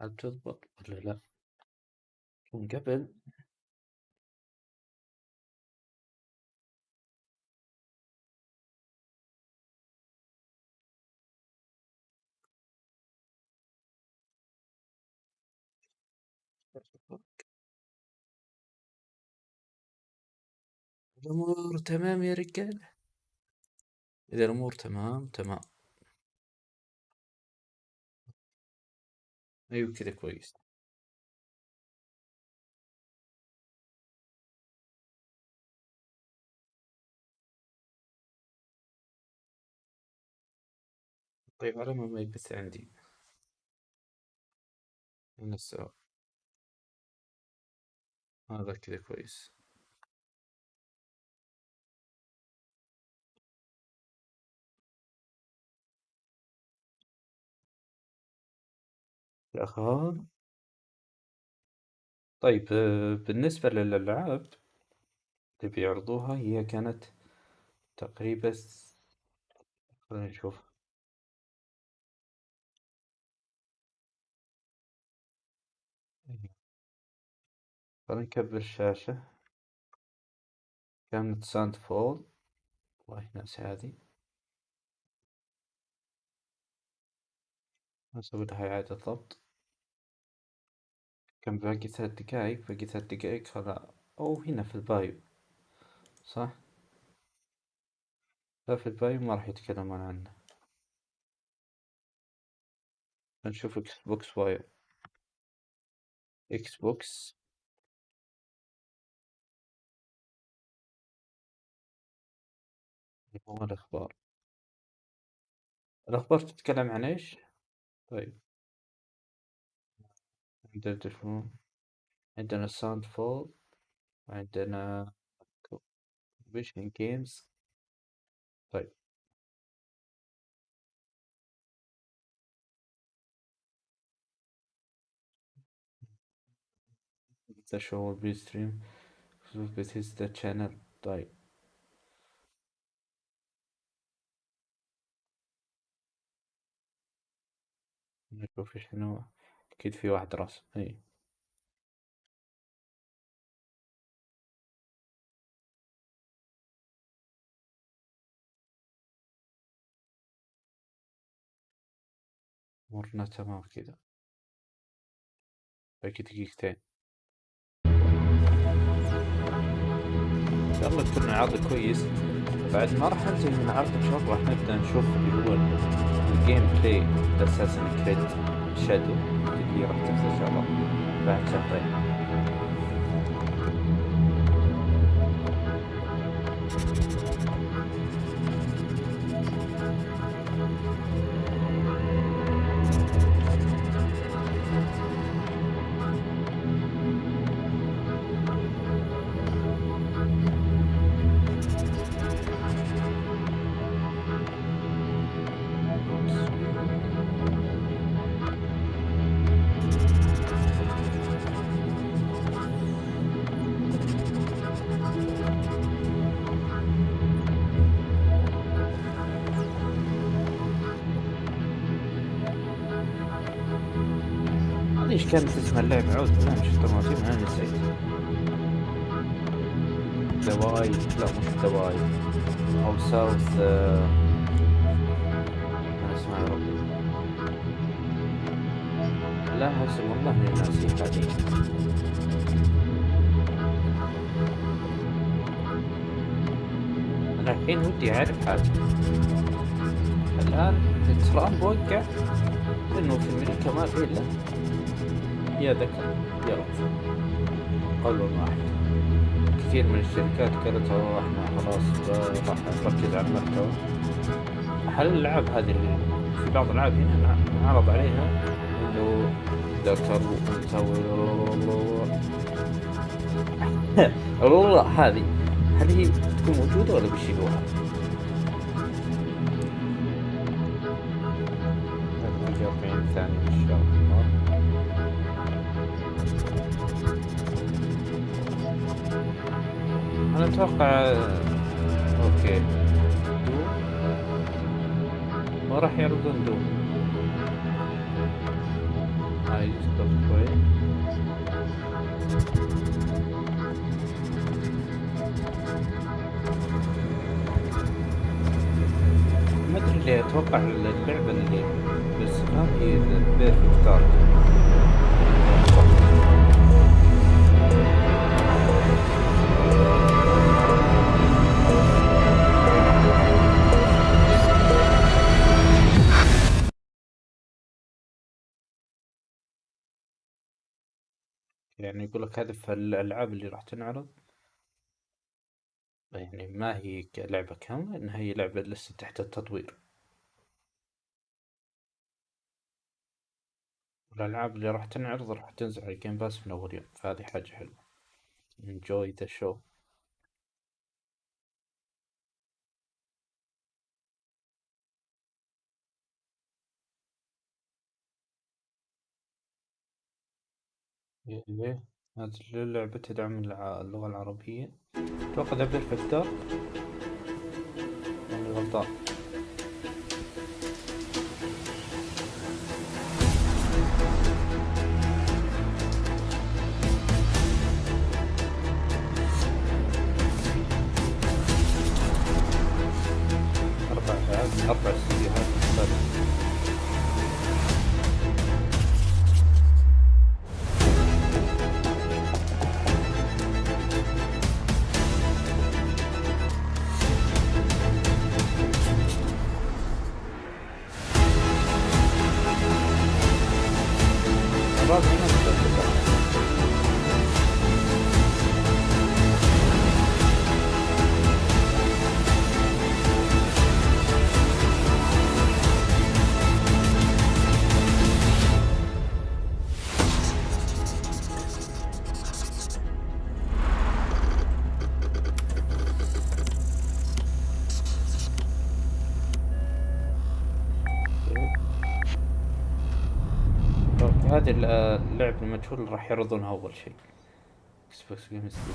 هل تضبط ولا لا؟ من قبل الأمور تمام يا رجال. إذا الأمور تمام. أيوة كذا كويس. طيب على ما يبث عندي من السؤال هذا كذا كويس. الأخبار. طيب بالنسبة للألعاب اللي بيعرضوها هي كانت تقريبا خلينا نشوف. خلينا نكبر الشاشة. كانت ساند فول. والله ناس هذه أسوي لها إعادة ضبط. كان باقي 3 دقايق خلاص. أو هنا في البايو صح؟ لا في البايو ما راح يتكلمون عنه. نشوف اكس بوكس واير. اكس بوكس هو الأخبار تتكلم عن إيش؟ طيب عندنا تلفون، عندنا ساوند فول، وعندنا فيجن جيمز. طيب ذا شو بي ستريم بثيستا تشانل. طيب نشوف شنو. أكيد في واحد راسم أي. مرنا تمام كذا. باقي دقيقتين. إن شاء الله يكون عرض كويس. بعد ما راح ننتهي من العرض إن شاء الله راح نبدأ نشوف اللي هو الجيم بلاي لأساسن كريد شادو اللي راح تنزل إن شاء الله بعد شهرين. ليش كانت اسم اللعبة عود فاهم شو طماطم أنا نسيت. دواي لا مش دواي أو ساوث ما اسمها يا ربي. لا اسم والله إني ناسي هذه. أنا الحين ودي أعرف حاجة. الآن ترامب وقع إنه في أمريكا ما في إلا يا ذكر يا رجل قول واحد. كثير من الشركات قالت احنا خلاص راح نركز على المحتوى. هل الألعاب هذه اللي في بعض الألعاب هنا نعرض عليها إنه ذكر وأنثى والله هذه هل هي تكون موجودة ولا بيشيلوها؟ نجي 40 ثانية إن شاء الله. أنا أتوقع أوكي دوم ما راح يعرضون دوم. نايس كويس. ما ادري ليه اتوقع اللعبة اللي بالاستخدام هي البيرفكت دارك. يعني يقول لك هذه في الألعاب اللي راح تنعرض، يعني ما هي لعبة كاملة، إنها هي لعبة لسه تحت التطوير. والألعاب اللي راح تنعرض راح تنزل على الجيم باس من أول يوم، فهذه حاجة حلوة. enjoy the show. إيه هذه اللعبة تدعم اللغة العربية. أتوقع ذا بيرفكت دارك، أنا غلطان. أربع استديوهات مختلفة. مرات هنا مختلفة. هذه اللعبة المجهول اللي راح يعرضونها أول شيء اكس بوكس جيم ستوديو.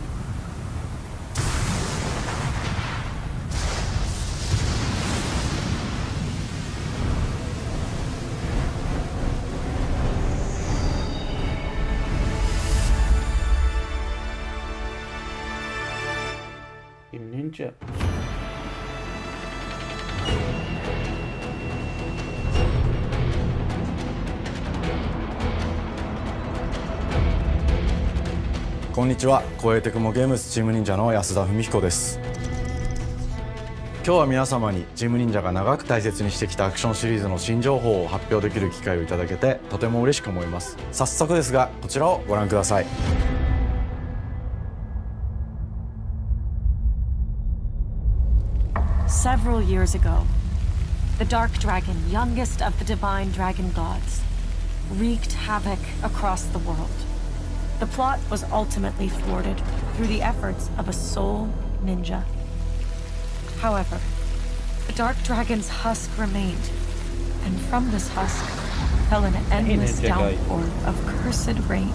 تيم نينجا.こんにちは、光栄テクモゲームズチーム忍者の安田文彦です。今日は皆様にチーム忍者が長く大切にしてきたアクションシリーズの新情報を発表できる機会をいただけてとても嬉しく思います。早速ですが、こちらをご覧ください。Several years ago, the Dark Dragon, youngest of the divine dragon gods, wreaked havoc across the world. The plot was ultimately thwarted through the efforts of a sole ninja. However, the Dark Dragon's husk remained, and from this husk fell an endless downpour of cursed rain.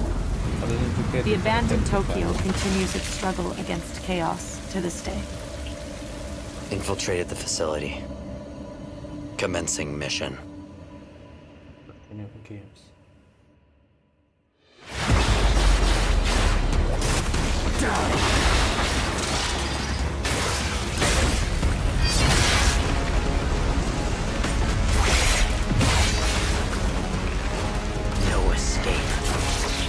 The abandoned Tokyo continues its struggle against chaos to this day. Infiltrated the facility. Commencing mission. Games. No escape.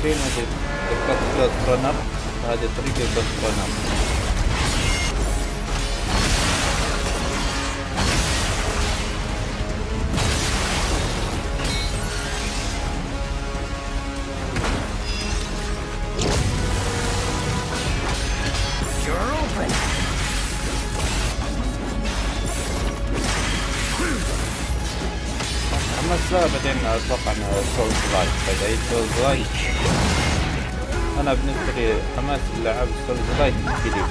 فين هذه الكات رنر؟ هذه طريقة الكات رنر. لا بعدين اتوقع انه سولز لايك. بعدين سولز لايك انا بالنسبه لي حماس الالعاب سولز لايك كثير.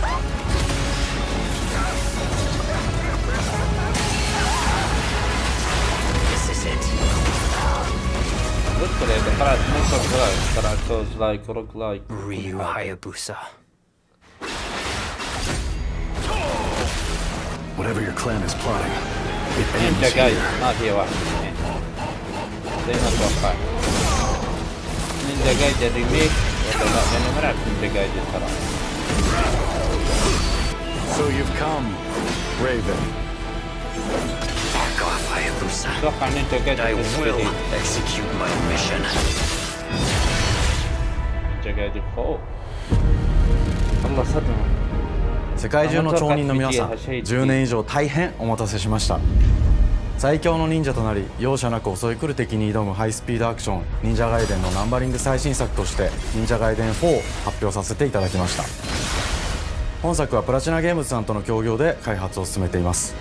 ادخل اذا طلعت مو سولز لايك، طلعت سولز لايك وروك لايك. Ryu Hayabusa. Whatever your clan is plotting, it ends انت قايد here. ما في واحد اثنين زي ما توقعت. نينجا جايدن ريميك ولا لا؟ لاني ما لعبت نينجا جايدن ترى. So you've come, Raven. Fuck off, Hayabusa. اتوقع نينجا جايدن I will جديد. execute my mission. نينجا جايدن فوق. والله صدمة. 世界中の町人の皆さん、10年以上大変お待たせしました。最強の忍者となり容赦なく襲い来る敵に挑むハイスピードアクション忍者ガイデンのナンバリング最新作として忍者ガイデン4を発表させていただきました。本作はプラチナゲームズさんとの協業で開発を進めています。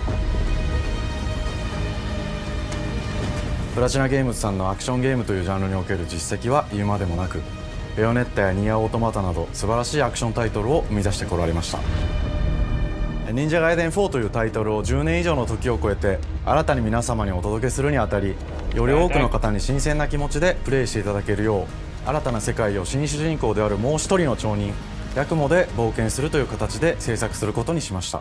プラチナゲームズさんのアクションゲームというジャンルにおける実績は言うまでもなく、ベヨネッタやニアオートマタなど素晴らしいアクションタイトルを生み出してこられました。忍者ガイデン4というタイトルを10年以上の時を超えて新たに皆様にお届けするにあたり、より多くの方に新鮮な気持ちでプレイしていただけるよう、新たな世界を新主人公であるもう一人の町人ヤクモで冒険するという形で制作することにしました。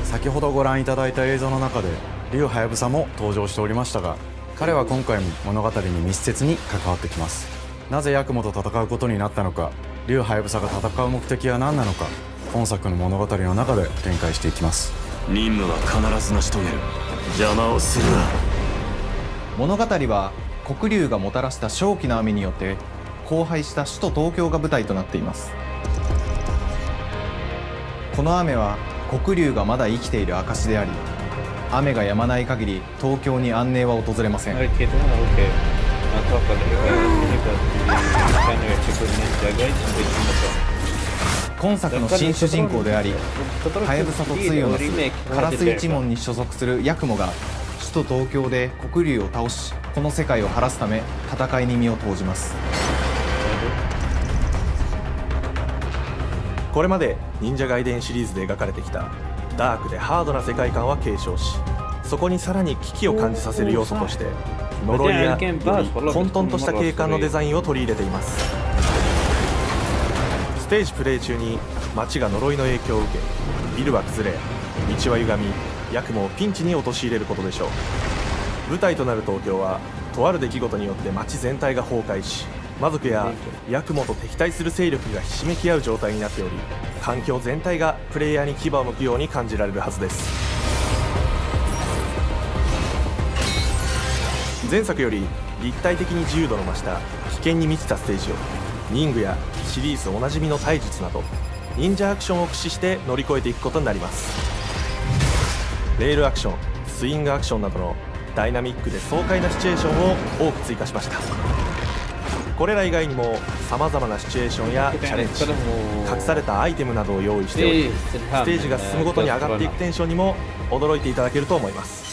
先ほどご覧いただいた映像の中で竜はやぶさも登場しておりましたが、彼は今回も物語に密接に関わってきます。なぜヤクモと戦うことになったのか、竜はやぶさが戦う目的は何なのか、本作の物語の中で展開していきます。任務は必ず成し遂げる。邪魔をするな。物語は黒竜がもたらした正気の雨によって荒廃した首都東京が舞台となっています。この雨は黒竜がまだ生きている証であり、雨が止まない限り東京に安寧は訪れません。 كده اوكي. اتوقع كانوا يعتبرون نينجا جايدن بالمكان. 今作の新主人公であり、はやぶさと対をなすカラス一門に所属するヤクモが首都東京で黒竜を倒し、この世界を晴らすため戦いに身を投じます。これまで忍者ガイデンシリーズで描かれてきたダークでハードな世界観は継承し、そこにさらに危機を感じさせる要素として呪いやより混沌とした景観のデザインを取り入れています。ステージプレイ中に街が呪いの影響を受け、ビルは崩れ、道は歪み、ヤクモをピンチに陥れることでしょう。舞台となる東京はとある出来事によって街全体が崩壊し、魔族やヤクモと敵対する勢力がひしめき合う状態になっており、環境全体がプレイヤーに牙を向くように感じられるはずです。前作より立体的に自由度の増した危険に満ちたステージを忍具やシリーズおなじみの体術など忍者アクションを駆使して乗り越えていくことになります。レールアクション、スイングアクションなどのダイナミックで爽快なシチュエーションを多く追加しました。これら以外にもさまざまなシチュエーションやチャレンジ、隠されたアイテムなどを用意しており、ステージが進むごとに上がっていくテンションにも驚いていただけると思います。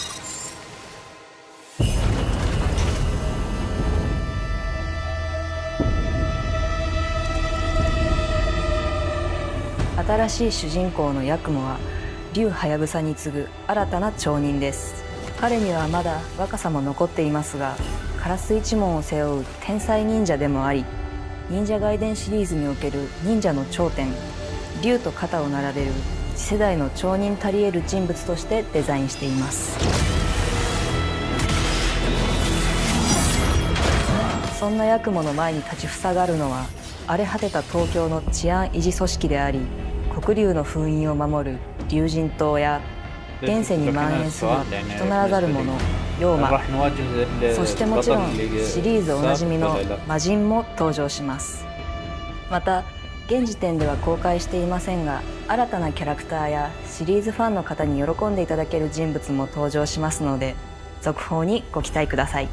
新しい主人公のヤクモは竜はやぶさに次ぐ新たな町人です。彼にはまだ若さも残っていますが、カラス一門を背負う天才忍者でもあり、忍者ガイデンシリーズにおける忍者の頂点、竜と肩を並べる次世代の町人たり得る人物としてデザインしています。そんなヤクモの前に立ちふさがるのは、荒れ果てた東京の治安維持組織であり、黒竜の封印を守る竜神島や現世に蔓延する人ならざる者妖魔、そしてもちろんシリーズおなじみの魔人も登場します。また現時点では公開していませんが、新たなキャラクターやシリーズファンの方に喜んでいただける人物も登場しますので、続報にご期待ください。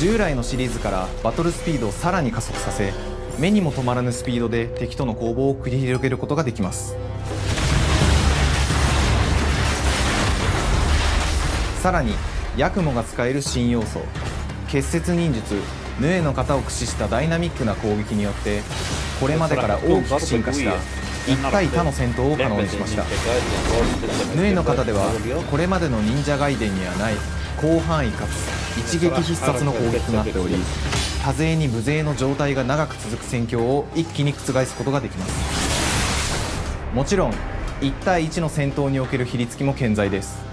従来のシリーズからバトルスピードをさらに加速させ、目にも止まらぬスピードで敵との攻防を繰り広げることができます。さらにヤクモが使える新要素、結節忍術ヌエの型を駆使したダイナミックな攻撃によって、これまでから大きく進化した1対他の戦闘を可能にしました。ヌエの型ではこれまでの忍者ガイデンにはない広範囲かつ一撃必殺の攻撃となっており、多勢に無勢の状態が長く続く戦況を一気に覆すことができます。もちろん1対1の戦闘における比率も健在です。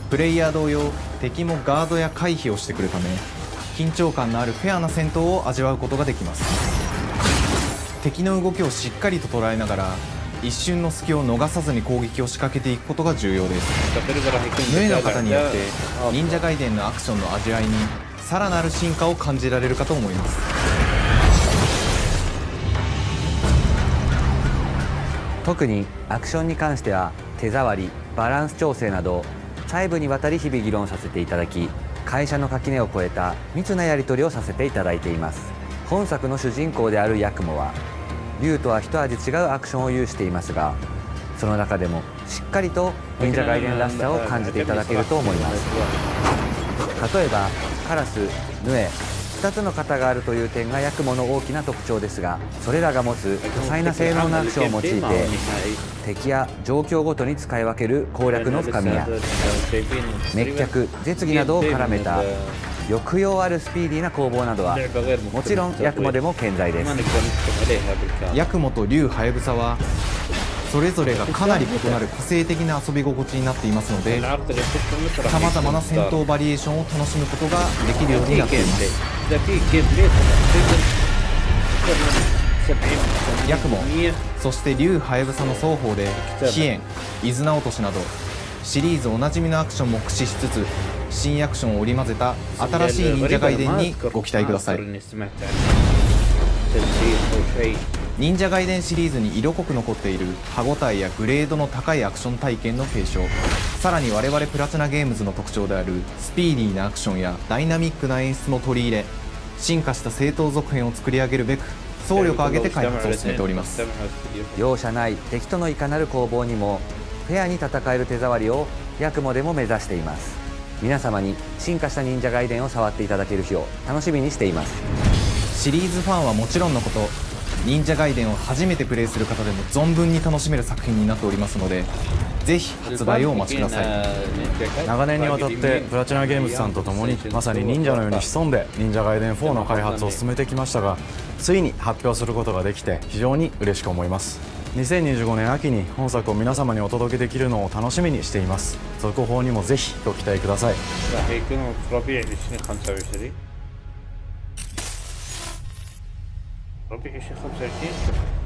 プレイヤー同様、敵もガードや回避をしてくるため緊張感のあるフェアな戦闘を味わうことができます。敵の動きをしっかりと捉えながら一瞬の隙を逃さずに攻撃を仕掛けていくことが重要です。ヌエの方によって忍者ガイデンのアクションの味わいにさらなる進化を感じられるかと思います。特にアクションに関しては手触り、バランス調整など細部にわたり日々議論させていただき、会社の垣根を越えた密なやり取りをさせていただいています。本作の主人公であるヤクモは竜とは一味違うアクションを有していますが、その中でもしっかりと忍者ガイデンらしさを感じていただけると思います。例えばカラス、ヌエ2つの型があるという点がヤクモの大きな特徴ですが、それらが持つ多彩な性能のアクションを用いて敵や状況ごとに使い分ける攻略の深みや滅却、絶技などを絡めた抑揚あるスピーディーな攻防などはもちろんヤクモでも健在です。ヤクモと竜ハヤブサはそれぞれがかなり異なる個性的な遊び心地になっていますので、さまざまな戦闘バリエーションを楽しむことができるようになっています。ヤクモ、そして竜ハヤブサの双方で飛燕、伊豆名落としなどシリーズおなじみのアクションも駆使しつつ新アクションを織り交ぜた新しい忍者ガイデンにご期待ください。忍者ガイデンシリーズに色濃く残っている歯ごたえやグレードの高いアクション体験の継承、さらに我々プラチナゲームズの特徴であるスピーディーなアクションやダイナミックな演出も取り入れ、進化した正当続編を作り上げるべく総力を挙げて開発を進めております。容赦ない敵とのいかなる攻防にもフェアに戦える手触りをヤクモでも目指しています。皆様に進化した忍者ガイデンを触っていただける日を楽しみにしています。シリーズファンはもちろんのこと、忍者ガイデンを初めてプレイする方でも存分に楽しめる作品になっておりますので、ぜひ発売をお待ちください。長年にわたってプラチナゲームズさんと共にまさに忍者のように潜んで忍者ガイデン4の開発を進めてきましたが、ついに発表することができて非常に嬉しく思います。2025年秋に本作を皆様にお届けできるのを楽しみにしています。続報にもぜひご期待ください。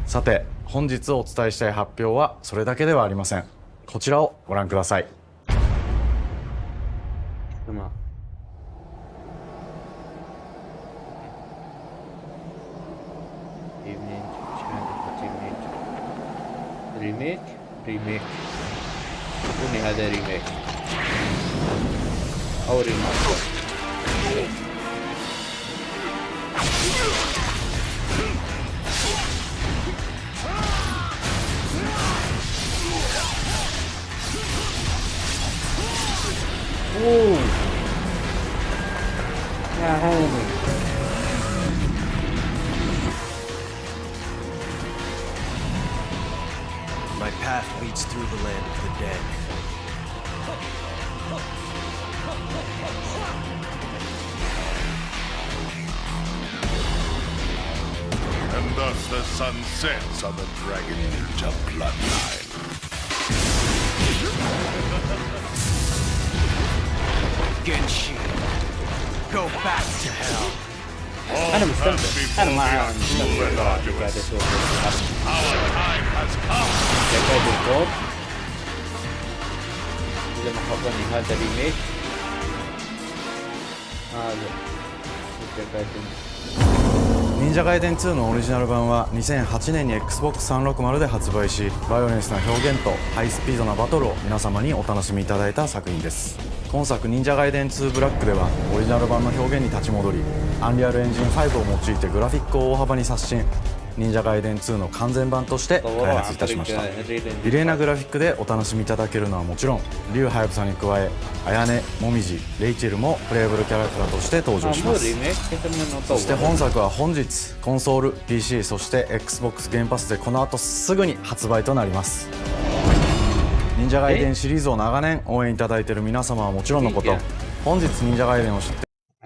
さて、本日お伝えしたい発表はそれだけではありません。こちらをご覧ください。ريميك ريميك كوني هذا ريميك أو ريماستر. يا هاني My path leads through the land of the dead. And thus the sun sets on the Dragon Ninja bloodline. Genshin, go back to hell. أنا مستمتع. أنا ما مستمتع قاعد أسوي Our time has come. يكاد الكود. إذا ما خاب ظني هذا ريميك. هذا يكاد. 忍者ガイデン2のオリジナル版は2008年に Xbox360 で発売し、バイオレンスな表現とハイスピードなバトルを皆様にお楽しみいただいた作品です。今作忍者ガイデン2ブラックではオリジナル版の表現に立ち戻り、アンリアルエンジン5を用いてグラフィックを大幅に刷新、忍者ガイデン2の完全版として開発いたしました。美麗なグラフィックでお楽しみいただけるのはもちろん、竜ハヤブサに加え綾音、もみじ、レイチェルもプレイブルキャラクターとして登場します。そして本作は本日コンソール、PC、そして Xbox ゲームパスでこの後すぐに発売となります。忍者ガイデンシリーズを長年応援いただいている皆様はもちろんのこと、本日忍者ガイデンを知っ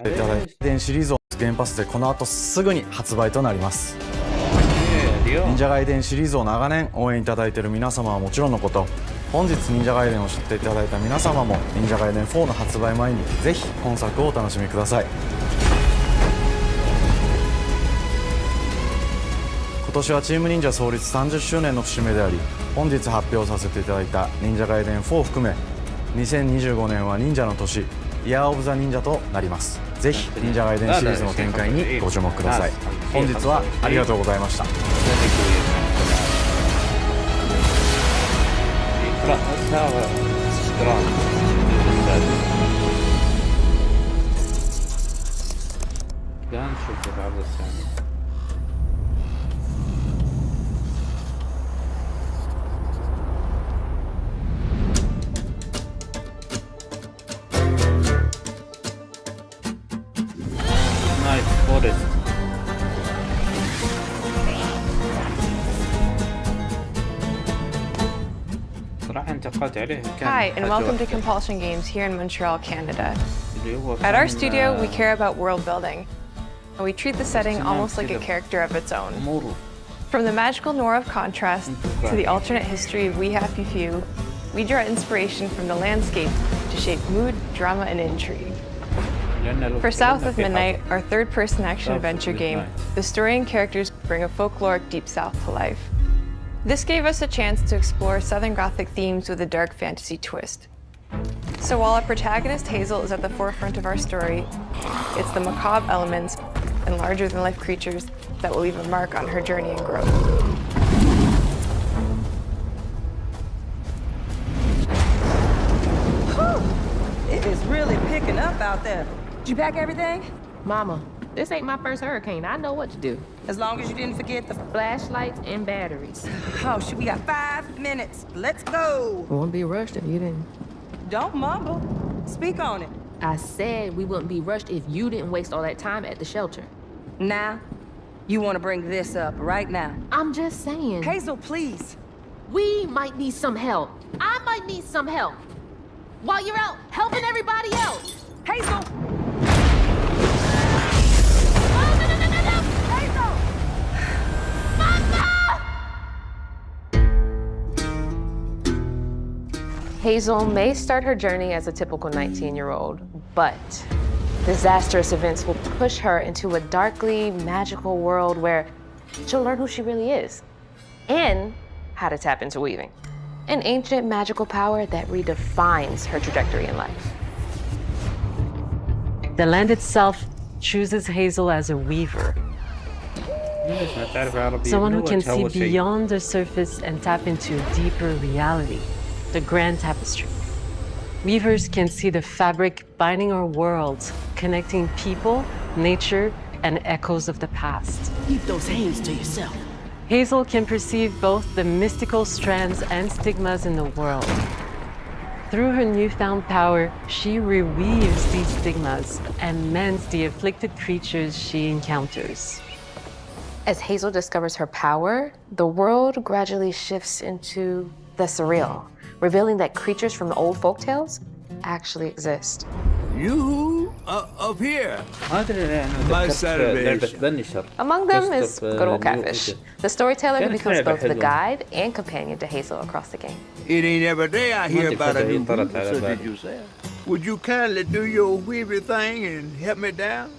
ていただいてシリーズをゲームパスでこの後すぐに発売となります。忍者ガイデンシリーズを長年応援いただいている皆様はもちろんのこと、本日忍者ガイデンを知っていただいた皆様も忍者ガイデン4の発売前にぜひ本作をお楽しみください。今年はチーム忍者創立30周年の節目であり、本日発表させていただいた忍者ガイデン4を含め2025年は忍者の年、イヤーオブザ忍者となります。ぜひ忍者ガイデンシリーズの展開にご注目ください。本日はありがとうございました。نشوف العرض الثاني. نايس فورست. صراحة انتقدت عليه. Hi, and welcome to Compulsion Games here in Montreal, Canada. At our studio, we care about world building, and we treat the setting almost like a character of its own. From the magical Noir of Contrast to the alternate history of We Happy Few, we draw inspiration from the landscape to shape mood, drama, and intrigue. For South of Midnight, our third-person action-adventure game, the story and characters bring a folkloric Deep South to life. This gave us a chance to explore Southern Gothic themes with a dark fantasy twist. So while our protagonist Hazel is at the forefront of our story, it's the macabre elements and larger-than-life creatures that will leave a mark on her journey and growth. It is really picking up out there. Did you pack everything? Mama, this ain't my first hurricane. I know what to do. As long as you didn't forget the Flashlights and batteries. Oh, shit, we got 5 minutes. Let's go. We wouldn't be rushed if you didn't. Don't mumble. Speak on it. I said we wouldn't be rushed if you didn't waste all that time at the shelter. Now, you want to bring this up right now. I'm just saying. Hazel, please. We might need some help. I might need some help. While you're out helping everybody else. Hazel! Hazel may start her journey as a typical 19-year-old, but disastrous events will push her into a darkly magical world where she'll learn who she really is and how to tap into weaving, an ancient magical power that redefines her trajectory in life. The land itself chooses Hazel as a weaver, someone who can see beyond the surface and tap into a deeper reality. The grand tapestry. Weavers can see the fabric binding our world, connecting people, nature, and echoes of the past. Keep those hands to yourself. Hazel can perceive both the mystical strands and stigmas in the world. Through her newfound power, she reweaves these stigmas and mends the afflicted creatures she encounters. As Hazel discovers her power, the world gradually shifts into the surreal, revealing that creatures from the old folktales actually exist. You up here? My salvation. Among them is good old Catfish, the storyteller who becomes both the guide and companion to Hazel across the game. It ain't every day I hear about a new movie, so did you say? Would you kindly do your weavy thing and help me down?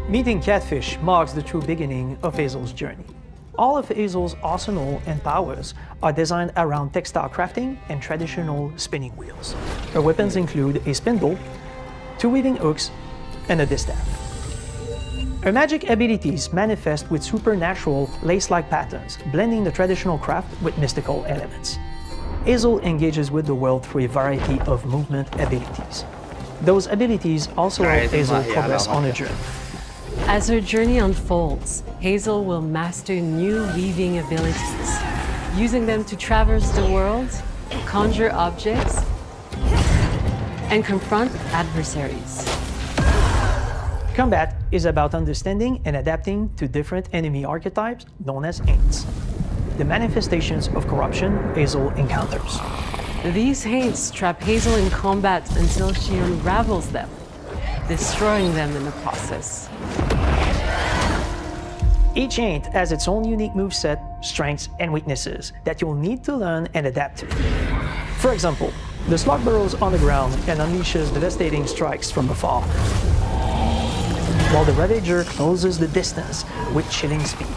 Meeting Catfish marks the true beginning of Hazel's journey. All of Hazel's arsenal and powers are designed around textile crafting and traditional spinning wheels. Her weapons include a spindle, 2 weaving hooks, and a distaff. Her magic abilities manifest with supernatural lace-like patterns, blending the traditional craft with mystical elements. Hazel engages with the world through a variety of movement abilities. Those abilities also help Hazel progress on her journey. As her journey unfolds, Hazel will master new weaving abilities, using them to traverse the world, conjure objects, and confront adversaries. Combat is about understanding and adapting to different enemy archetypes known as Haints, the manifestations of corruption Hazel encounters. These Haints trap Hazel in combat until she unravels them, destroying them in the process. Each Ain't has its own unique moveset, strengths, and weaknesses that you'll need to learn and adapt to. For example, the slug burrows on the ground and unleashes devastating strikes from afar, while the Ravager closes the distance with chilling speed.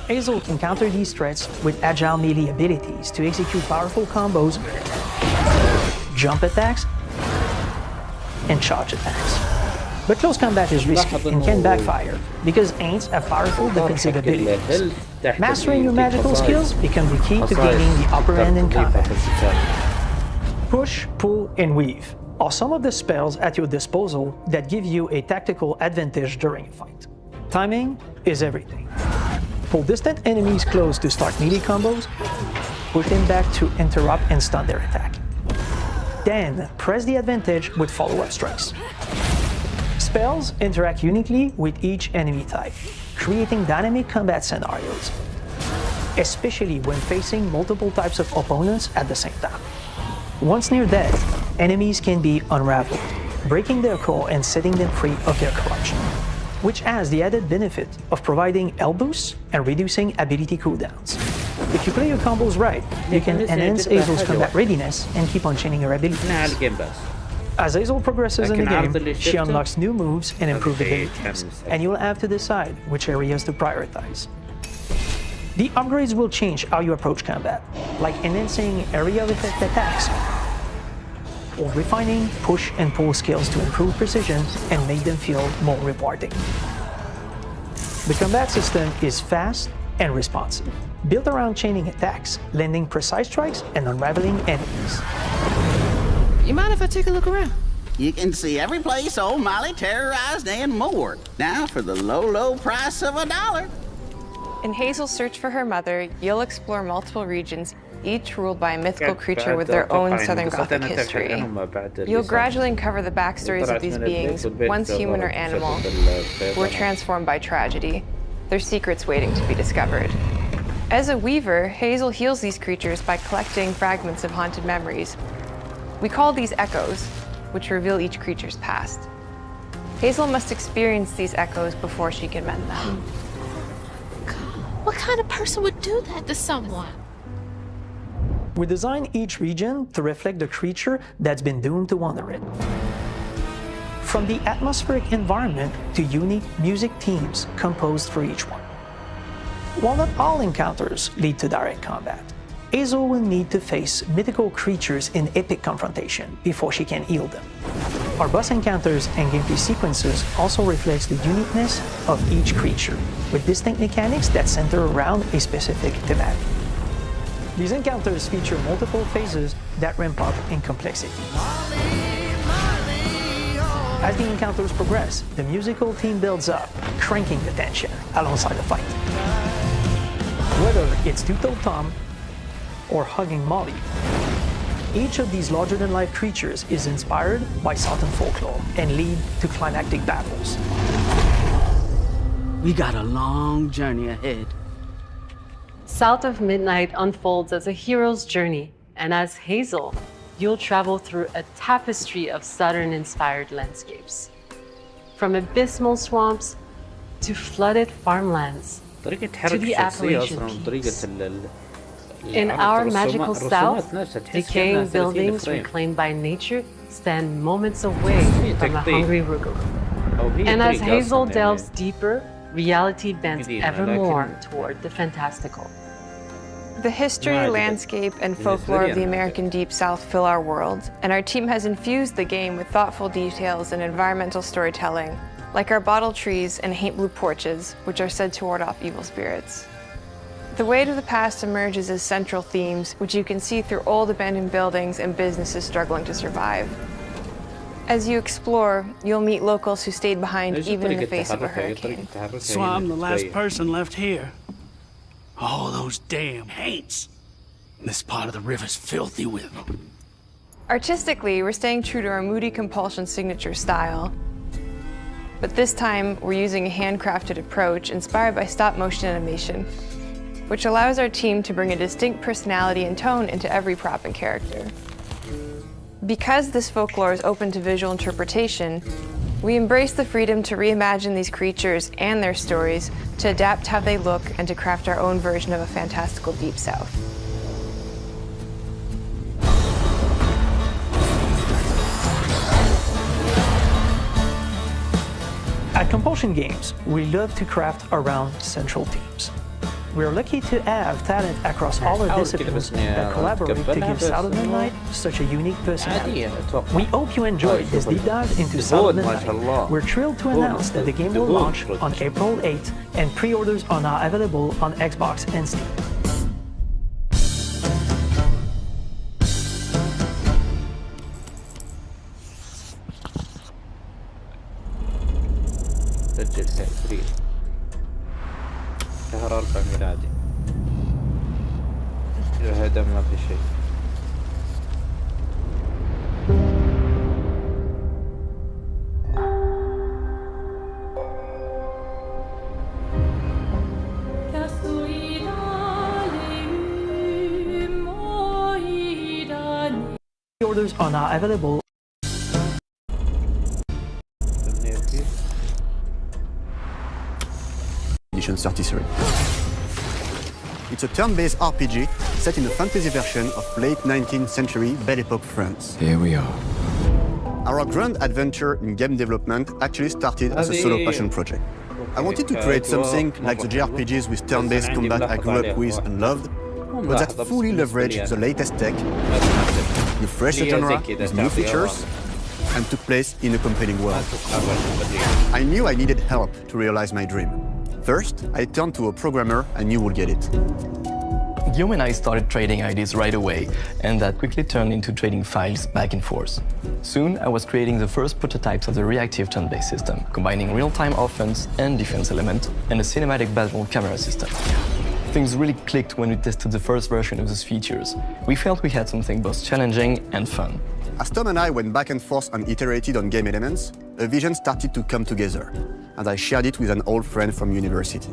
Hazel can counter these threats with agile melee abilities to execute powerful combos, jump attacks, and charge attacks. But close combat is risky and can backfire because Aints have powerful defensive abilities. Mastering your magical skills becomes the key to gaining the upper hand in combat. Push, pull, and weave are some of the spells at your disposal that give you a tactical advantage during a fight. Timing is everything. Pull distant enemies close to start melee combos, push them back to interrupt and stun their attack. Then press the advantage with follow-up strikes. Spells interact uniquely with each enemy type, creating dynamic combat scenarios, especially when facing multiple types of opponents at the same time. Once near death, enemies can be unraveled, breaking their core and setting them free of their corruption, which has the added benefit of providing health boosts and reducing ability cooldowns. If you play your combos right, you can enhance Hazel's combat readiness and keep on chaining her abilities. As Hazel progresses in the game, she unlocks new moves and improved abilities, and you'll have to decide which areas to prioritize. The upgrades will change how you approach combat, like enhancing area effect attacks, or refining push and pull skills to improve precision and make them feel more rewarding. The combat system is fast and responsive, built around chaining attacks, landing precise strikes, and unraveling enemies. You mind if I take a look around? You can see every place old Molly terrorized and more. Now for the low, low price of $1. In Hazel's search for her mother, you'll explore multiple regions, each ruled by a mythical creature with their own Southern Gothic history. You'll gradually uncover the backstories of these beings, once human or animal, who were transformed by tragedy, their secrets waiting to be discovered. As a weaver, Hazel heals these creatures by collecting fragments of haunted memories. We call these echoes, which reveal each creature's past. Hazel must experience these echoes before she can mend them. What kind of person would do that to someone? We design each region to reflect the creature that's been doomed to wander it. From the atmospheric environment to unique music themes composed for each one. While not all encounters lead to direct combat, Hazel will need to face mythical creatures in epic confrontation before she can heal them. Our boss encounters and gameplay sequences also reflects the uniqueness of each creature, with distinct mechanics that center around a specific thematic. These encounters feature multiple phases that ramp up in complexity. As the encounters progress, the musical theme builds up, cranking the tension alongside the fight. Whether it's Two-Toed Tom or hugging Molly, each of these larger-than-life creatures is inspired by Southern folklore and lead to climactic battles. We got a long journey ahead. South of Midnight unfolds as a hero's journey, and as Hazel, you'll travel through a tapestry of Southern-inspired landscapes. From abysmal swamps to flooded farmlands to the Appalachian peaks. In our magical South, decaying buildings reclaimed by nature stand moments away from a hungry Rougarou. And as Hazel delves deeper, reality bends ever more toward the fantastical. The history, landscape, and folklore of the American Deep South fill our world, and our team has infused the game with thoughtful details and environmental storytelling, like our bottle trees and haint blue porches, which are said to ward off evil spirits. The weight of the past emerges as central themes, which you can see through old abandoned buildings and businesses struggling to survive. As you explore, you'll meet locals who stayed behind even in the face of a hurricane. So I'm the last person left here. All those damn haints. This part of the river's filthy with them. Artistically, we're staying true to our moody compulsion signature style. But this time, we're using a handcrafted approach inspired by stop-motion animation, which allows our team to bring a distinct personality and tone into every prop and character. Because this folklore is open to visual interpretation, We embrace the freedom to reimagine these creatures and their stories, to adapt how they look, and to craft our own version of a fantastical Deep South. At Compulsion Games, we love to craft around central themes. We're lucky to have talent across all our disciplines that collaborate to give Southern Night such a unique personality. We hope you enjoyed this deep dive into Southern Night. We're thrilled to announce that the game will launch on April 8th, and pre-orders are now available on Xbox and Steam. سجل تأثير شهر 4 ميلادي. هذا ما في شيء. Orders are now available. Edition 33. It's a turn-based RPG set in a fantasy version of late 19th century Belle Epoque France. Here we are. Our grand adventure in game development actually started as a solo passion project. I wanted to create something like the JRPGs with turn-based combat I grew up with and loved, but that fully leveraged the latest tech, refreshed the genre with new features, and took place in a compelling world. I knew I needed help to realize my dream. First, I turned to a programmer I knew would get it. Guillaume and I started trading ideas right away, and that quickly turned into trading files back and forth. Soon, I was creating the first prototypes of the reactive turn-based system, combining real-time offense and defense elements, and a cinematic battle camera system. Things really clicked when we tested the first version of those features. We felt we had something both challenging and fun. As Tom and I went back and forth and iterated on game elements, a vision started to come together, and I shared it with an old friend from university.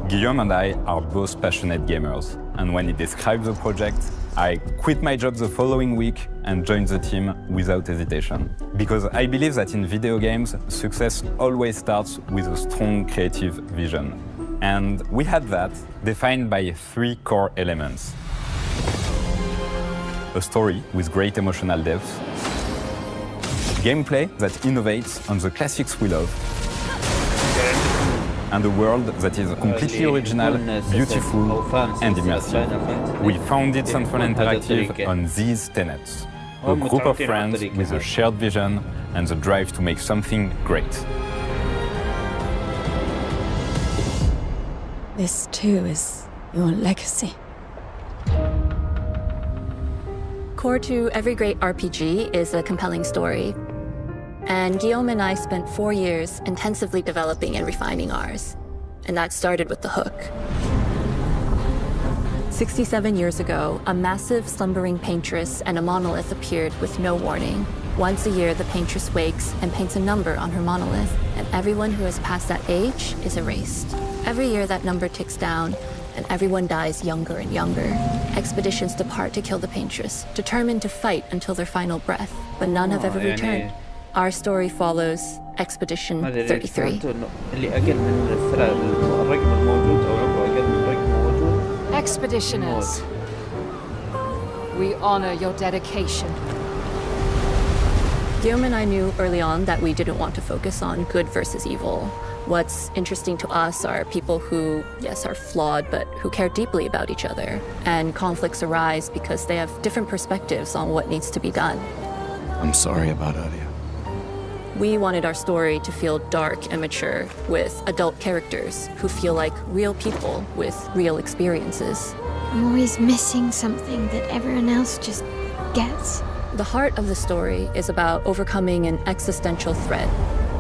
Guillaume and I are both passionate gamers, and when he described the project, I quit my job the following week and joined the team without hesitation. Because I believe that in video games, success always starts with a strong creative vision. And we had that, defined by 3 core elements. A story with great emotional depth, gameplay that innovates on the classics we love, and a world that is completely original, beautiful, and immersive. We founded Central Interactive on these tenets. A group of friends with a shared vision and the drive to make something great. This too is your legacy. Core to every great RPG is a compelling story. And Guillaume and I spent 4 years intensively developing and refining ours. And that started with the hook. 67 years ago, a massive slumbering paintress and a monolith appeared with no warning. Once a year, the paintress wakes and paints a number on her monolith, and everyone who has passed that age is erased. Every year, that number ticks down, and everyone dies younger and younger. Expeditions depart to kill the paintress, determined to fight until their final breath, but none have ever returned. Our story follows Expedition 33. Expeditioners, we honor your dedication. Guillaume and I knew early on that we didn't want to focus on good versus evil. What's interesting to us are people who, yes, are flawed, but who care deeply about each other. And conflicts arise because they have different perspectives on what needs to be done. I'm sorry about earlier. We wanted our story to feel dark and mature, with adult characters who feel like real people with real experiences. I'm always missing something that everyone else just gets. The heart of the story is about overcoming an existential threat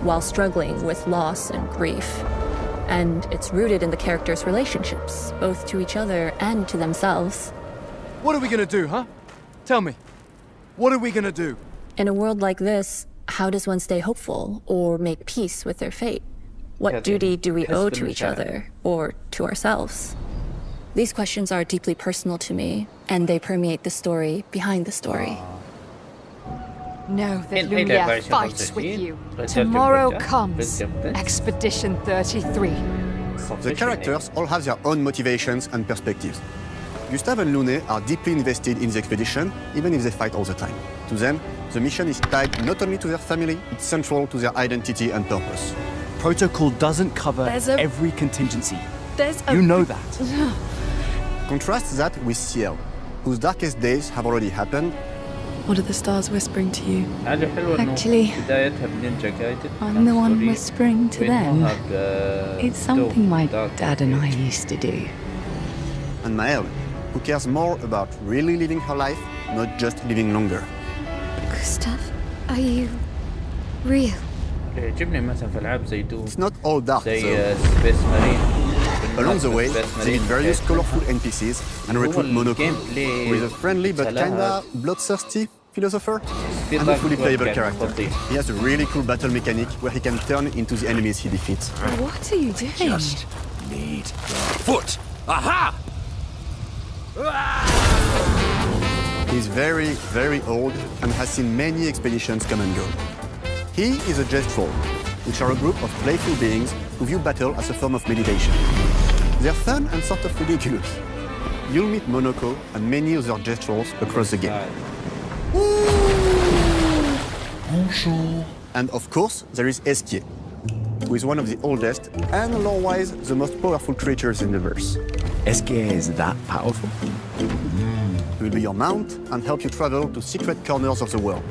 while struggling with loss and grief. And it's rooted in the characters' relationships, both to each other and to themselves. What are we gonna do, huh? Tell me. What are we gonna do? In a world like this, how does one stay hopeful or make peace with their fate? What duty do we owe to each other or to ourselves? These questions are deeply personal to me, and they permeate the story behind the story. Know that Lumiere fights with you. Tomorrow comes Expedition 33. The characters all have their own motivations and perspectives. Gustave and Lune are deeply invested in the expedition, even if they fight all the time. To them, the mission is tied not only to their family, it's central to their identity and purpose. Protocol doesn't cover every contingency. You know that. Contrast that with Ciel, whose darkest days have already happened. What are the stars whispering to you? Actually, I'm the one whispering to them. It's something my dad and I used to do. And Maëlle, who cares more about really living her life, not just living longer. Gustav, are you real? It's not all dark, though. Along the way, they meet various colorful NPCs and recruit Monoko, who is a friendly but kinda bloodthirsty philosopher and a fully playable character. He has a really cool battle mechanic where he can turn into the enemies he defeats. What are you doing? Just need the foot. Aha! He's very, very old and has seen many expeditions come and go. He is a Gestrol, which are a group of playful beings who view battle as a form of meditation. They're fun and sort of ridiculous. You'll meet Monoko and many other Gestrols across the game. Bonjour. And of course, there is Esquier, who is one of the oldest and lore-wise the most powerful creatures in the verse. Esquier is that powerful? He will be your mount and help you travel to secret corners of the world.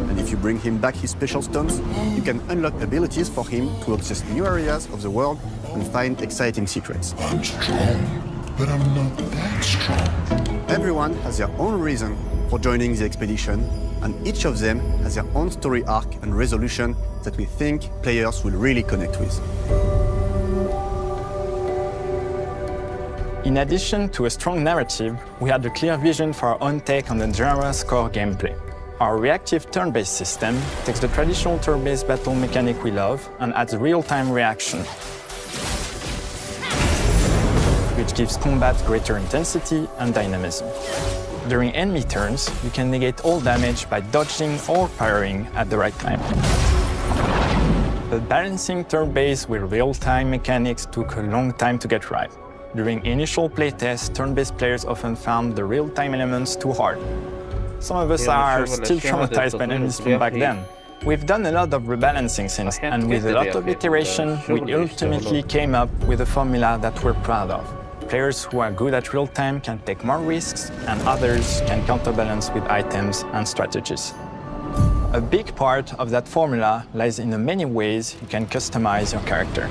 And if you bring him back his special stones, you can unlock abilities for him to access new areas of the world and find exciting secrets. I'm strong, but I'm not that strong. Everyone has their own reason for joining the expedition, and each of them has their own story arc and resolution that we think players will really connect with. In addition to a strong narrative, we had a clear vision for our own take on the genre's core gameplay. Our reactive turn-based system takes the traditional turn-based battle mechanic we love and adds real-time reaction, which gives combat greater intensity and dynamism. During enemy turns, you can negate all damage by dodging or parrying at the right time. But balancing turn-based with real-time mechanics took a long time to get right. During initial playtests, turn-based players often found the real-time elements too hard. Some of us are still traumatized by enemies from back then. We've done a lot of rebalancing since, and with a lot of iteration, we ultimately came up with a formula that we're proud of. Players who are good at real-time can take more risks, and others can counterbalance with items and strategies. A big part of that formula lies in the many ways you can customize your character.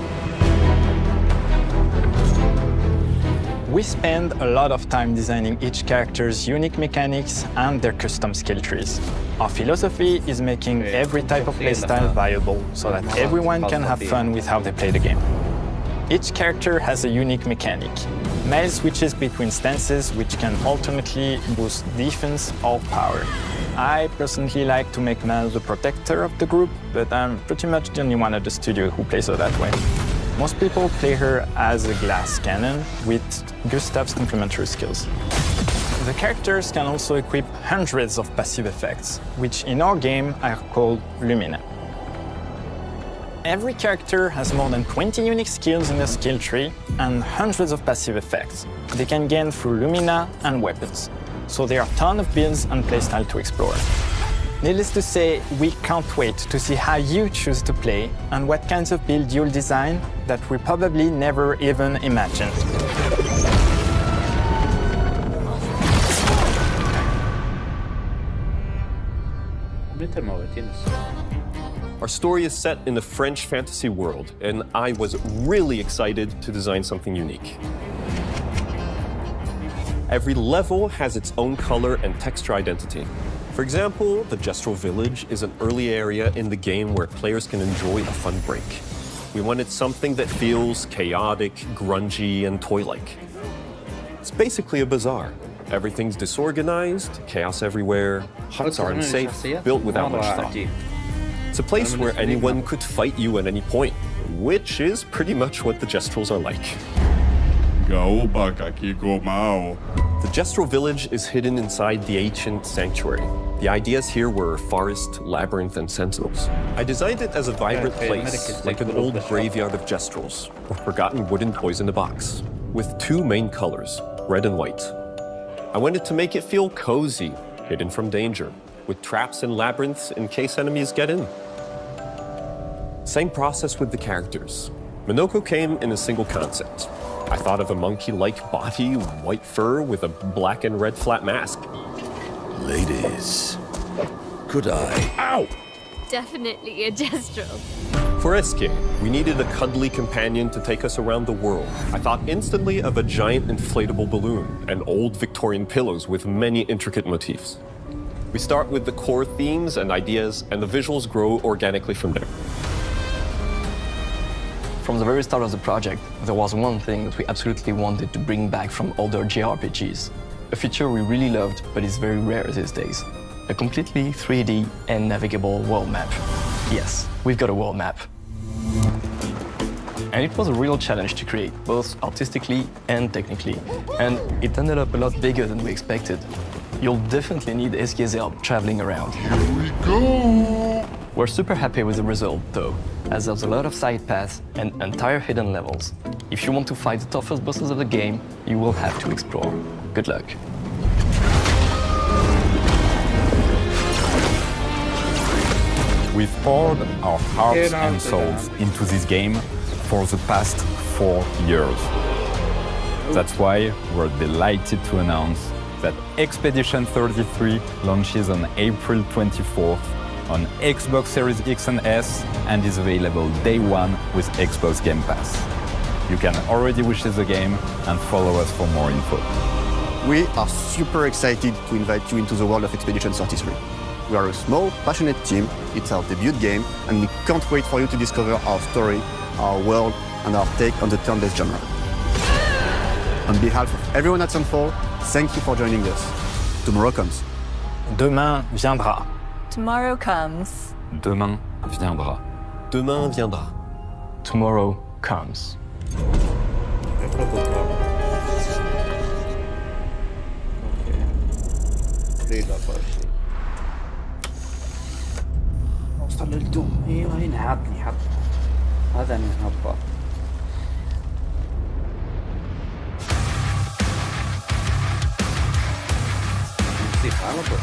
We spend a lot of time designing each character's unique mechanics and their custom skill trees. Our philosophy is making every type of playstyle viable so that everyone can have fun with how they play the game. Each character has a unique mechanic. Maëlle switches between stances which can alternately boost defense or power. I personally like to make Maëlle the protector of the group, but I'm pretty much the only one at the studio who plays her that way. Most people play her as a glass cannon with Gustav's complementary skills. The characters can also equip hundreds of passive effects, which in our game are called Lumina. Every character has more than 20 unique skills in their skill tree and hundreds of passive effects they can gain through Lumina and weapons. So there are a ton of builds and playstyle to explore. Needless to say, we can't wait to see how you choose to play and what kinds of build you'll design that we probably never even imagined. Our story is set in the French fantasy world, and I was really excited to design something unique. Every level has its own color and texture identity. For example, the Gestrol Village is an early area in the game where players can enjoy a fun break. We wanted something that feels chaotic, grungy, and toy-like. It's basically a bazaar. Everything's disorganized, chaos everywhere, huts are unsafe, built without much thought. It's a place where anyone could fight you at any point, which is pretty much what the Gestrols are like. The Gestrol village is hidden inside the ancient sanctuary. The ideas here were forest, labyrinth, and sentinels. I designed it as a vibrant place, like an old graveyard of gestrels, or forgotten wooden toys in a box, with two main colors, red and white. I wanted to make it feel cozy, hidden from danger, with traps and labyrinths in case enemies get in. Same process with the characters. Minoko came in a single concept. I thought of a monkey-like body, white fur with a black and red flat mask. Ladies, could I? Ow! Definitely a gestural. For SK, we needed a cuddly companion to take us around the world. I thought instantly of a giant inflatable balloon and old Victorian pillows with many intricate motifs. We start with the core themes and ideas, and the visuals grow organically from there. From the very start of the project, there was one thing that we absolutely wanted to bring back from older JRPGs. A feature we really loved, but is very rare these days. A completely 3D and navigable world map. Yes, we've got a world map. And it was a real challenge to create, both artistically and technically. And it ended up a lot bigger than we expected. You'll definitely need SK's help traveling around. Here we go! We're super happy with the result, though, as there's a lot of side paths and entire hidden levels. If you want to fight the toughest bosses of the game, you will have to explore. Good luck. We've poured our hearts and souls into this game for the past 4 years. That's why we're delighted to announce that Expedition 33 launches on April 24th on Xbox Series X and S and is available day one with Xbox Game Pass. You can already wishlist the game and follow us for more info. We are super excited to invite you into the world of Expedition 33. We are a small, passionate team, it's our debut game, and we can't wait for you to discover our story, our world, and our take on the turn-based genre. On behalf of everyone at Sunfall, thank you for joining us. Tomorrow comes. Demain viendra. Tomorrow comes. Demain viendra. Demain viendra. Tomorrow comes. اوصل للدوم. ايوه هنا حطني هذا انا ابغاه. موسيقى على طول.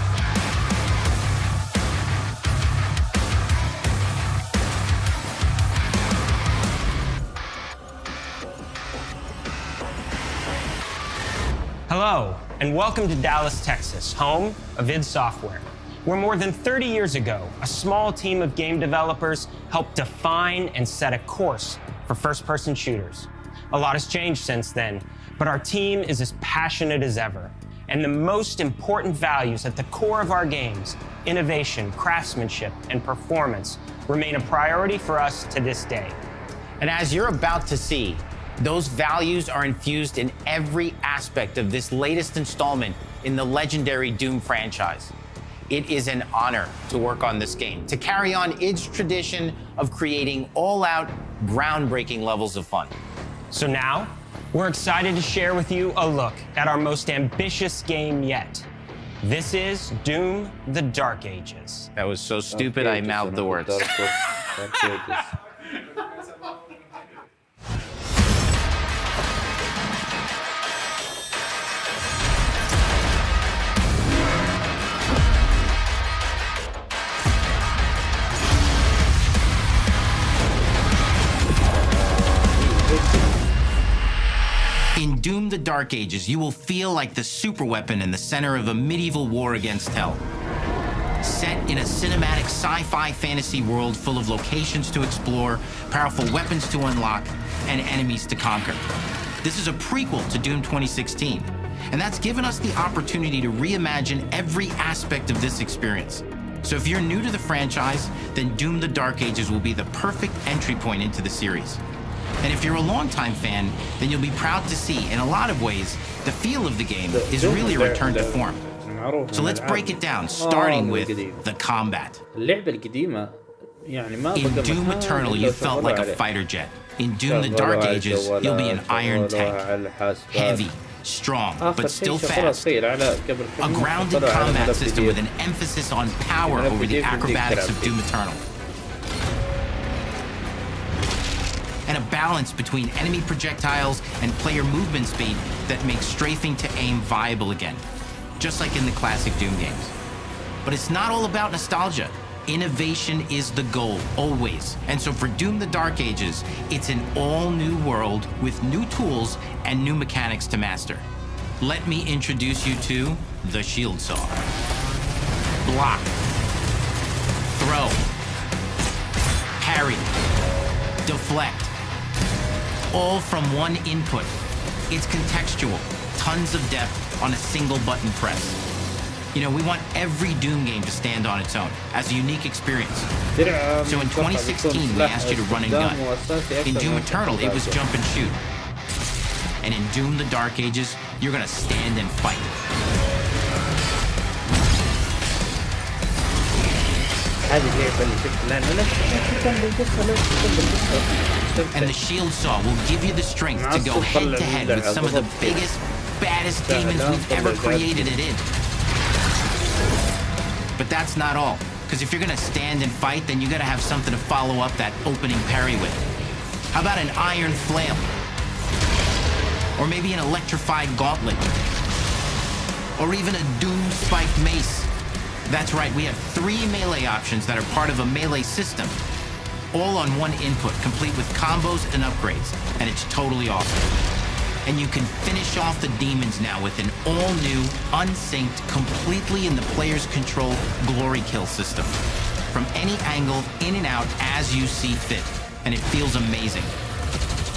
Hello, and welcome to Dallas, Texas, home of id Software, where more than 30 years ago, a small team of game developers helped define and set a course for first-person shooters. A lot has changed since then, but our team is as passionate as ever. And the most important values at the core of our games, innovation, craftsmanship, and performance, remain a priority for us to this day. And as you're about to see, those values are infused in every aspect of this latest installment in the legendary Doom franchise. It is an honor to work on this game, to carry on id's tradition of creating all-out, groundbreaking levels of fun. So now, we're excited to share with you a look at our most ambitious game yet. This is Doom: The Dark Ages. That was so stupid I mouthed the words. In Doom: The Dark Ages, you will feel like the superweapon in the center of a medieval war against hell. Set in a cinematic sci-fi fantasy world full of locations to explore, powerful weapons to unlock, and enemies to conquer. This is a prequel to Doom 2016, and that's given us the opportunity to reimagine every aspect of this experience. So if you're new to the franchise, then Doom: The Dark Ages will be the perfect entry point into the series. And if you're a longtime fan, then you'll be proud to see, in a lot of ways, the feel of the game is really a return to form. So let's break it down, starting with the combat. In Doom Eternal, you felt like a fighter jet. In Doom: The Dark Ages, you'll be an iron tank. Heavy, strong, but still fast. A grounded combat system with an emphasis on power over the acrobatics of Doom Eternal. And a balance between enemy projectiles and player movement speed that makes strafing to aim viable again, just like in the classic Doom games. But it's not all about nostalgia. Innovation is the goal, always. And so for Doom the Dark Ages, it's an all-new world with new tools and new mechanics to master. Let me introduce you to the Shield Saw. Block. Throw. Parry. Deflect. All from one input. It's contextual, tons of depth on a single button press. You know, we want every Doom game to stand on its own as a unique experience. So in 2016, we asked you to run and gun. In Doom Eternal, it was jump and shoot. And in Doom the Dark Ages, you're gonna stand and fight. And the Shield Saw will give you the strength to go head-to-head with some of the biggest, baddest demons we've ever created at id. But that's not all, because if you're gonna stand and fight, then you gotta have something to follow up that opening parry with. How about an iron flail? Or maybe an electrified gauntlet? Or even a doom-spiked mace? That's right, we have 3 melee options that are part of a melee system, all on one input, complete with combos and upgrades, and it's totally awesome. And you can finish off the demons now with an all-new, unsynced, completely in the player's control glory kill system. From any angle, in and out, as you see fit. And it feels amazing.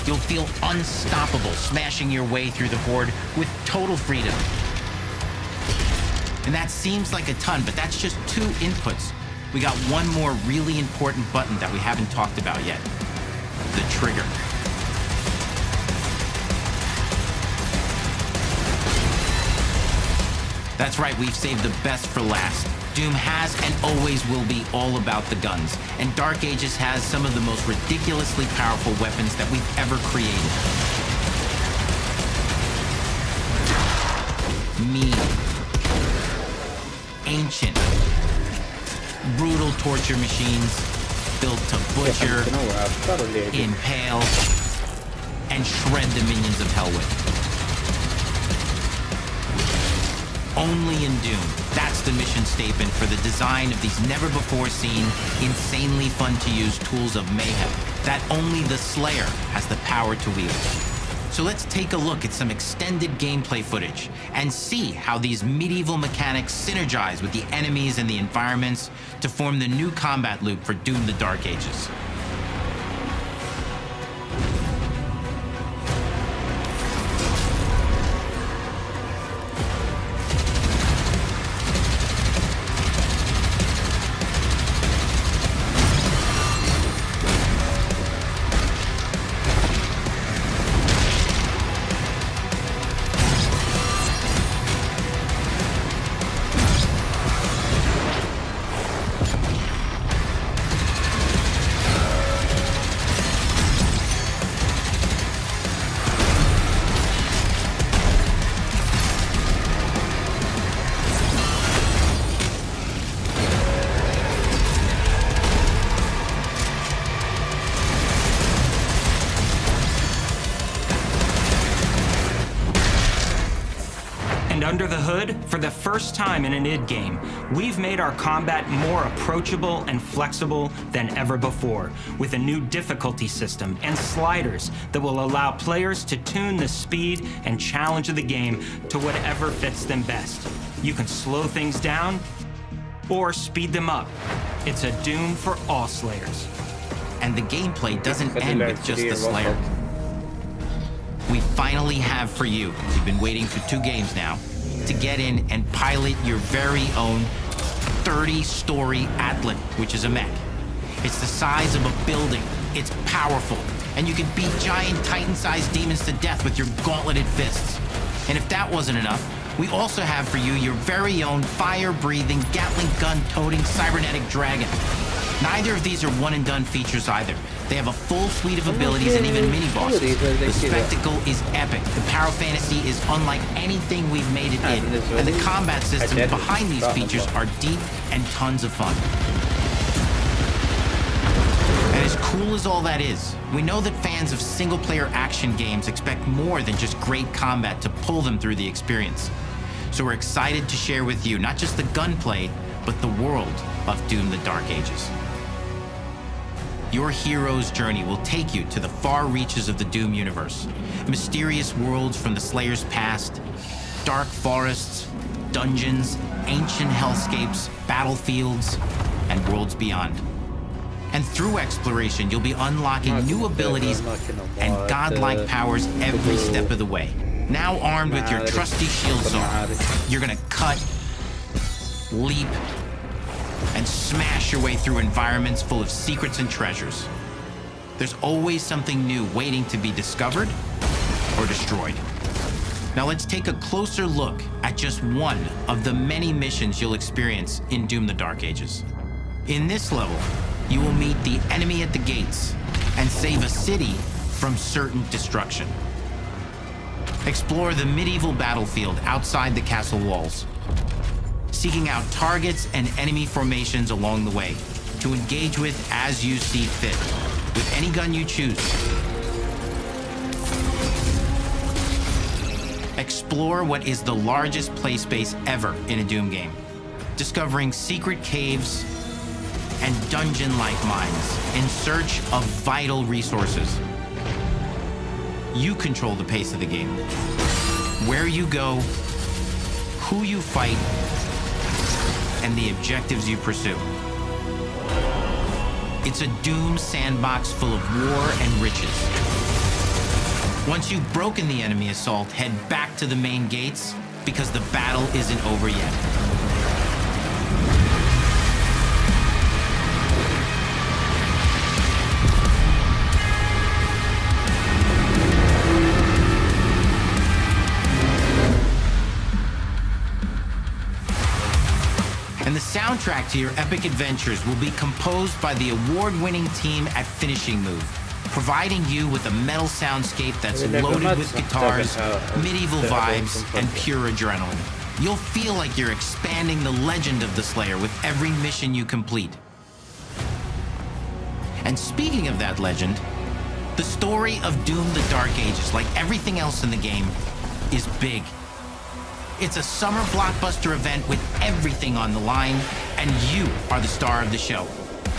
You'll feel unstoppable, smashing your way through the horde with total freedom. And that seems like a ton, but that's just 2 inputs. We got one more really important button that we haven't talked about yet. The trigger. That's right, we've saved the best for last. Doom has and always will be all about the guns, and Dark Ages has some of the most ridiculously powerful weapons that we've ever created. Mean. Ancient. Brutal torture machines, built to butcher, impale, and shred the minions of hell with. Only in Doom. That's the mission statement for the design of these never-before-seen, insanely fun-to-use tools of mayhem that only the Slayer has the power to wield. So let's take a look at some extended gameplay footage and see how these medieval mechanics synergize with the enemies and the environments to form the new combat loop for Doom the Dark Ages. Under the hood, for the first time in an id game, we've made our combat more approachable and flexible than ever before, with a new difficulty system and sliders that will allow players to tune the speed and challenge of the game to whatever fits them best. You can slow things down or speed them up. It's a Doom for all Slayers. And the gameplay doesn't end with just the Slayer. We finally have for you, we've been waiting for 2 games now, to get in and pilot your very own 30-story Atlan, which is a mech. It's the size of a building, it's powerful, and you can beat giant Titan-sized demons to death with your gauntleted fists. And if that wasn't enough, we also have for you your very own fire-breathing, Gatling gun-toting cybernetic dragon. Neither of these are one-and-done features either. They have a full suite of abilities and even mini-bosses. The spectacle is epic. The Power Fantasy is unlike anything we've made it in. And the combat systems behind these features are deep and tons of fun. And as cool as all that is, we know that fans of single-player action games expect more than just great combat to pull them through the experience. So we're excited to share with you not just the gunplay, but the world of Doom: The Dark Ages. Your hero's journey will take you to the far reaches of the Doom universe. Mysterious worlds from the Slayer's past, dark forests, dungeons, ancient hellscapes, battlefields, and worlds beyond. And through exploration, you'll be unlocking new abilities and godlike powers every step of the way. Now armed with your trusty shield saw, you're gonna cut, leap, and smash your way through environments full of secrets and treasures. There's always something new waiting to be discovered or destroyed. Now let's take a closer look at just one of the many missions you'll experience in Doom: The Dark Ages. In this level, you will meet the enemy at the gates and save a city from certain destruction. Explore the medieval battlefield outside the castle walls, seeking out targets and enemy formations along the way to engage with as you see fit, with any gun you choose. Explore what is the largest play space ever in a Doom game, discovering secret caves and dungeon-like mines in search of vital resources. You control the pace of the game, where you go, who you fight, and the objectives you pursue. It's a Doom sandbox full of war and riches. Once you've broken the enemy assault, head back to the main gates, because the battle isn't over yet. And the soundtrack to your epic adventures will be composed by the award-winning team at Finishing Move, providing you with a metal soundscape that's loaded with guitars, medieval vibes, and pure adrenaline. You'll feel like you're expanding the legend of the Slayer with every mission you complete. And speaking of that legend, the story of Doom: The Dark Ages, like everything else in the game, is big. It's a summer blockbuster event with everything on the line, and you are the star of the show.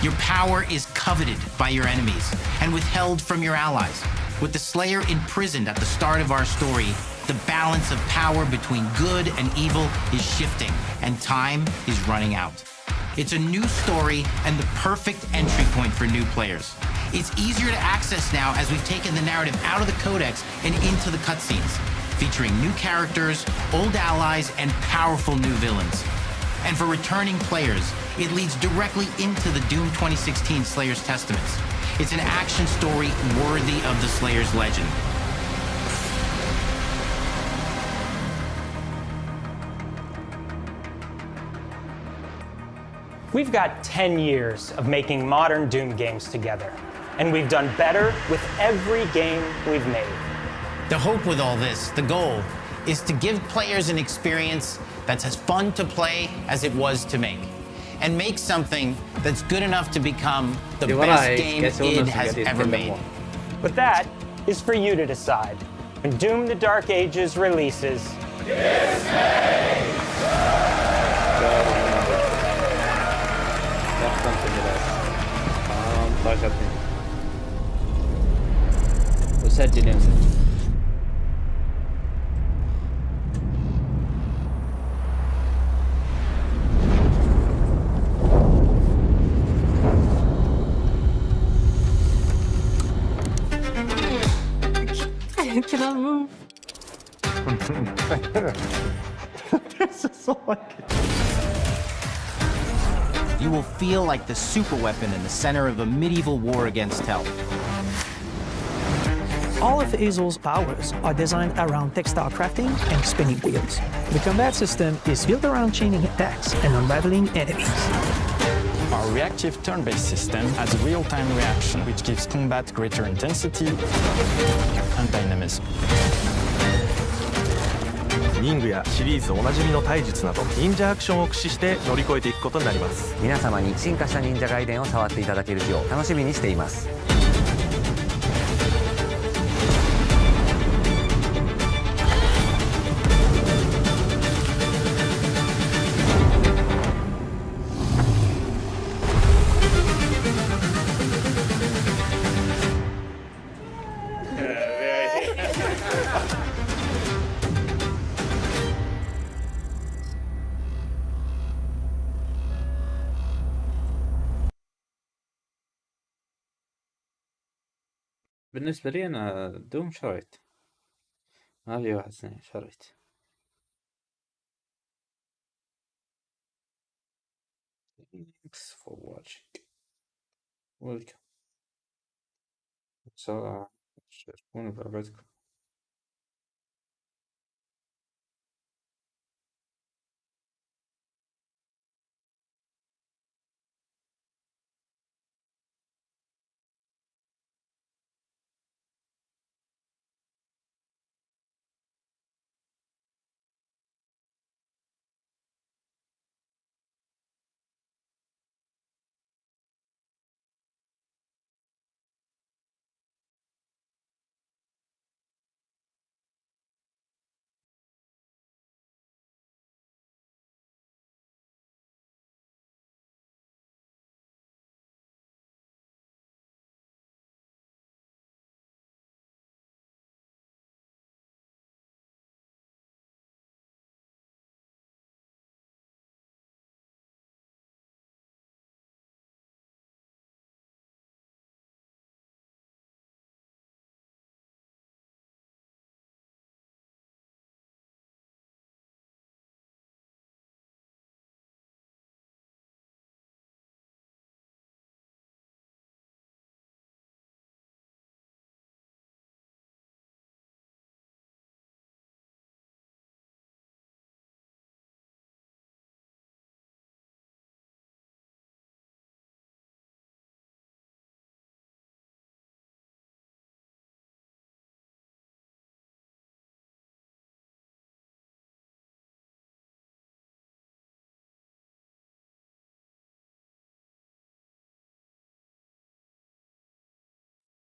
Your power is coveted by your enemies and withheld from your allies. With the Slayer imprisoned at the start of our story, the balance of power between good and evil is shifting, and time is running out. It's a new story and the perfect entry point for new players. It's easier to access now as we've taken the narrative out of the codex and into the cutscenes, featuring new characters, old allies, and powerful new villains. And for returning players, it leads directly into the Doom 2016 Slayer's Testaments. It's an action story worthy of the Slayer's legend. We've got 10 years of making modern Doom games together, and we've done better with every game we've made. The hope with all this, the goal, is to give players an experience that's as fun to play as it was to make. And make something that's good enough to become the best game id has ever made. But that is for you to decide. When Doom: The Dark Ages releases... I cannot move. This is so You will feel like the superweapon in the center of a medieval war against hell. All of Hazel's powers are designed around textile crafting and spinning wheels. The combat system is built around chaining attacks and unraveling enemies. Our reactive turn-based system has a real-time reaction, which gives combat greater intensity and dynamism. 忍具やシリーズおなじみの体術など忍者アクションを駆使して乗り越えていくことになります。皆様に進化した忍者ガイデンを触っていただける日を楽しみにしています。بالنسبة لي أنا دوم شريت، ما في واحد ثاني شريت. Thanks for watching. Welcome. شاركونا برغبتكم.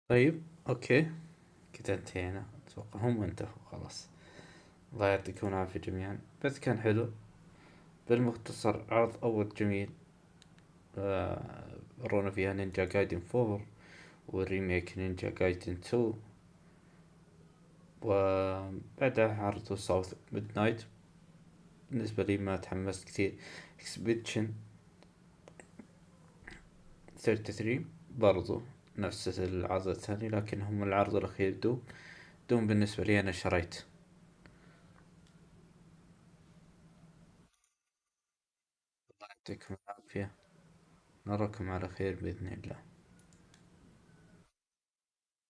طيب اوكي كذا انتهينا، اتوقع هم انتهوا خلاص. الله يعطيكم العافية جميعا، بس كان حلو. بالمختصر عرض اول جميل، ورونا فيها نينجا جايدن 4 والريميك نينجا جايدن 2، وبعدها عرضوا ساوث ميدنايت. بالنسبة لي ما تحمست كثير. اكسبيدشن 33 برضو نفس العرض الثاني، لكن هم العرض الأخير دوم بالنسبة لي أنا شريت. الله يعطيكم العافية، نراكم على خير بإذن الله.